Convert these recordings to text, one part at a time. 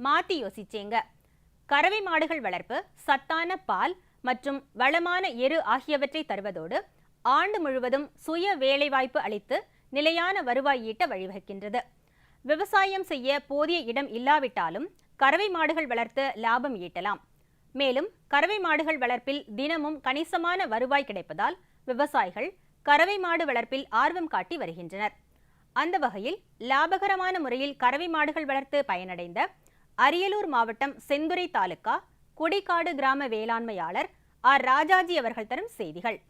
மாத்தி யோசிச்சேங்க. கறவை மாடுகள் வளர்ப்பு சத்தான பால் மற்றும் வளமான எரு ஆகியவற்றை தருவதோடு ஆண்டு முழுவதும் சுய வேலைவாய்ப்பு அளித்து நிலையான வருவாய் ஈட்ட வழிவகுக்கின்றது. விவசாயம் செய்ய போதிய இடம் இல்லாவிட்டாலும் கறவை மாடுகள் வளர்த்து லாபம் ஈட்டலாம். மேலும் கறவை மாடுகள் வளர்ப்பில் தினமும் கணிசமான வருவாய் கிடைப்பதால் விவசாயிகள் கறவை மாடு வளர்ப்பில் ஆர்வம் காட்டி வருகின்றனர். அந்த வகையில் லாபகரமான முறையில் கறவை மாடுகள் வளர்த்து பயனடைந்த அரியலூர் மாவட்டம் செந்துறை தாலுகா குடிக்காடு கிராம வேளாண்மையாளர் ஆர் ராஜாஜி அவர்கள் தரும் செய்திகள்.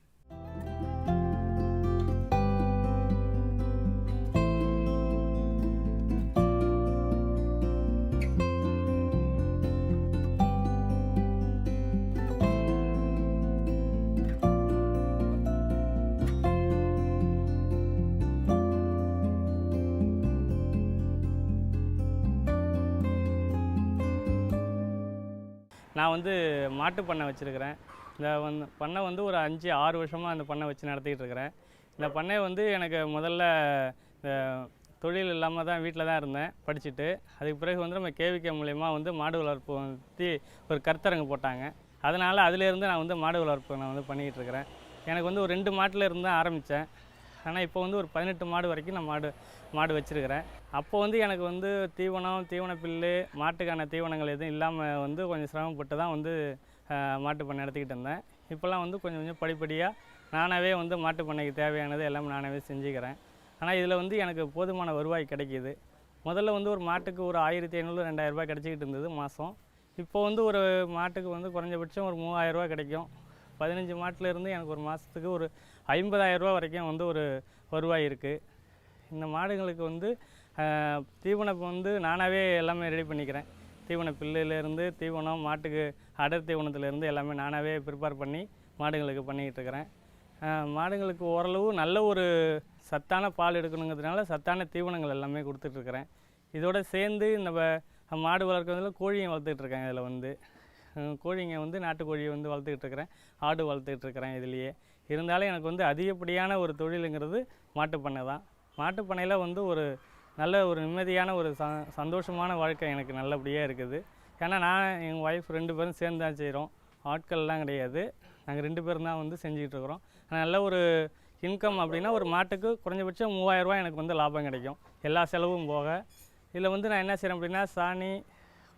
நான் மாட்டு பண்ணை வச்சுருக்கிறேன். இந்த பண்ணை ஒரு 5-6 வருஷமாக அந்த பண்ணை வச்சு நடத்திக்கிட்டு இருக்கிறேன். இந்த பண்ணை எனக்கு முதல்ல தொழில் இல்லாமல் தான் வீட்டில் தான் இருந்தேன் படிச்சுட்டு. அதுக்கு பிறகு நம்ம கேவிகே மூலயமா மாடு வளர்ப்பு பற்றி ஒரு கருத்தரங்கு போட்டாங்க. அதனால் அதிலேருந்து நான் மாடு வளர்ப்பு நான் பண்ணிக்கிட்டு இருக்கிறேன். எனக்கு ஒரு 2 மாட்டில் இருந்து தான் ஆரம்பித்தேன். ஆனால் இப்போ ஒரு 18 மாடு வரைக்கும் நான் மாடு வச்சுருக்கிறேன். அப்போ எனக்கு தீவன புல்லு மாட்டுக்கான தீவனங்கள் எதுவும் இல்லாமல் கொஞ்சம் சிரமப்பட்டு தான் மாட்டு பண்ணை நடத்திக்கிட்டு இருந்தேன். இப்போல்லாம் கொஞ்சம் கொஞ்சம் படிப்படியாக நானாகவே மாட்டு பண்ணைக்கு தேவையானது எல்லாமே நானாகவே செஞ்சுக்கிறேன். ஆனால் இதில் எனக்கு போதுமான வருவாய் கிடைக்கிது. முதல்ல ஒரு மாட்டுக்கு ஒரு 1500-2000 ரூபாய் கிடச்சிக்கிட்டு இருந்தது மாதம். இப்போ ஒரு மாட்டுக்கு குறைஞ்சபட்சம் ஒரு 3000 ரூபா கிடைக்கும். 15 மாட்டிலேருந்து எனக்கு ஒரு மாதத்துக்கு ஒரு 50,000 ரூபா வரைக்கும் ஒரு வருவாய் இருக்குது. இந்த மாடுங்களுக்கு தீவனம் நானாகவே எல்லாமே ரெடி பண்ணிக்கிறேன். தீவன பில்லுலேருந்து தீவனம் மாட்டுக்கு அடர் தீவனத்துலேருந்து எல்லாமே நானாகவே ப்ரிப்பேர் பண்ணி மாடுங்களுக்கு பண்ணிக்கிட்டு இருக்கிறேன். மாடுங்களுக்கு ஓரளவு நல்ல ஒரு சத்தான பால் எடுக்கணுங்கிறதுனால சத்தான தீவனங்கள் எல்லாமே கொடுத்துட்ருக்குறேன். இதோடு சேர்ந்து இந்த மாடு வளர்க்குறதுல கோழியும் வளர்த்துட்ருக்கேன். இதில் கோழிங்க நாட்டுக்கோழியை வளர்த்துக்கிட்டு இருக்கிறேன். ஆடு வளர்த்துக்கிட்டு இருக்கிறேன். இதுலேயே இருந்தாலும் எனக்கு அதிகப்படியான ஒரு தொழிலுங்கிறது மாட்டுப்பண்ணை தான். மாட்டுப்பண்ணையில் ஒரு நல்ல ஒரு நிம்மதியான ஒரு சந்தோஷமான வாழ்க்கை எனக்கு நல்லபடியாக இருக்குது. ஏன்னா நான் எங்கள் ஒய்ஃப் 2 பேரும் சேர்ந்து தான் செய்கிறோம். ஆட்கள்லாம் கிடையாது. நாங்கள் 2 பேரும் தான் செஞ்சுக்கிட்டு இருக்கிறோம். நல்ல ஒரு இன்கம் அப்படின்னா ஒரு மாட்டுக்கு குறைஞ்சபட்சம் 3000 ரூபா எனக்கு லாபம் கிடைக்கும், எல்லா செலவும் போக. இதில் நான் என்ன செய்கிறேன் அப்படின்னா சாணி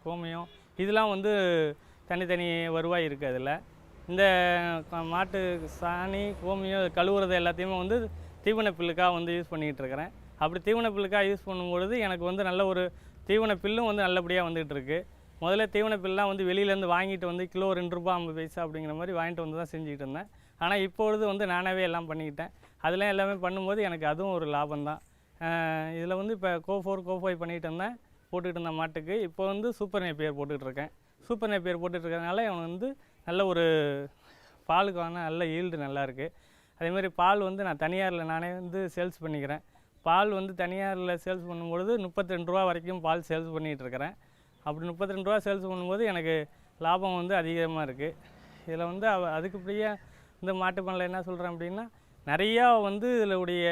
கோமியம் இதெல்லாம் தனித்தனி வருவாய் இருக்குது. அதில் இந்த மாட்டு சாணி கோமியம் கழுவுறது எல்லாத்தையுமே தீவன பில்லுக்காக யூஸ் பண்ணிக்கிட்டு இருக்கிறேன். அப்படி தீவன பில்லுக்காக யூஸ் பண்ணும்பொழுது எனக்கு நல்ல ஒரு தீவன பில்லும் நல்லபடியாக வந்துகிட்டு இருக்குது. முதல்ல தீவன பில்லாம் வெளியிலேருந்து வாங்கிட்டு கிலோ 2 ரூபா 50 பைசா அப்படிங்கிற மாதிரி வாங்கிட்டு தான் செஞ்சுக்கிட்டு இருந்தேன். ஆனால் இப்பொழுது நானாகவே எல்லாம் பண்ணிக்கிட்டேன். அதெல்லாம் எல்லாமே பண்ணும்போது எனக்கு அதுவும் ஒரு லாபம்தான். இதில் இப்போ கோ4 கோ5 பண்ணிகிட்டு இருந்தேன், போட்டுக்கிட்டு இருந்தேன் மாட்டுக்கு. இப்போ சூப்பர் நேப்பியர் போட்டுக்கிட்டு இருக்கேன். சூப்பர் நேப்பியர் போட்டுட்ருக்கறதுனால அவன் நல்ல ஒரு பாலுக்கான நல்ல ஈல்டு நல்லாயிருக்கு. அதேமாதிரி பால் நான் தனியாரில் நானே சேல்ஸ் பண்ணிக்கிறேன். பால் தனியாரில் சேல்ஸ் பண்ணும்பொழுது 32 ரூபா வரைக்கும் பால் சேல்ஸ் பண்ணிகிட்டு இருக்கிறேன். அப்படி 32 ரூபா சேல்ஸ் பண்ணும்போது எனக்கு லாபம் அதிகமாக இருக்குது. இதில் அதுக்குப்படியாக இந்த மாட்டுப்பண்ணையில் என்ன சொல்கிறேன் அப்படின்னா நிறையா இதில் உடைய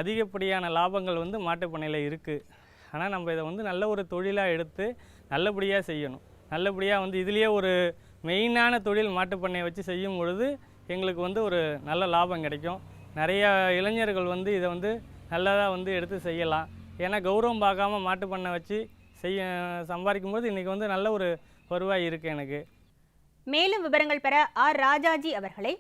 அதிகப்படியான லாபங்கள் மாட்டுப்பண்ணையில் இருக்குது. ஆனால் நம்ம இதை நல்ல ஒரு தொழிலாக எடுத்து நல்லபடியாக செய்யணும். நல்லபடியாக இதுலேயே ஒரு மெயினான தொழில் மாட்டுப்பண்ணையை வச்சு செய்யும் பொழுது எங்களுக்கு ஒரு நல்ல லாபம் கிடைக்கும். நிறையா இளைஞர்கள் இதை நல்லதாக எடுத்து செய்யலாம். ஏன்னா கௌரவம் பார்க்காம மாட்டுப்பண்ணை வச்சு சம்பாதிக்கும்போது இன்றைக்கி நல்ல ஒரு வருவாய் இருக்குது எனக்கு. மேலும் விவரங்கள் பெற ஆர் ராஜாஜி அவர்களை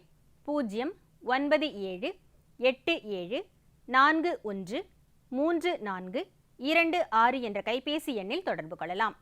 09787413426 என்ற கைபேசி எண்ணில் தொடர்பு கொள்ளலாம்.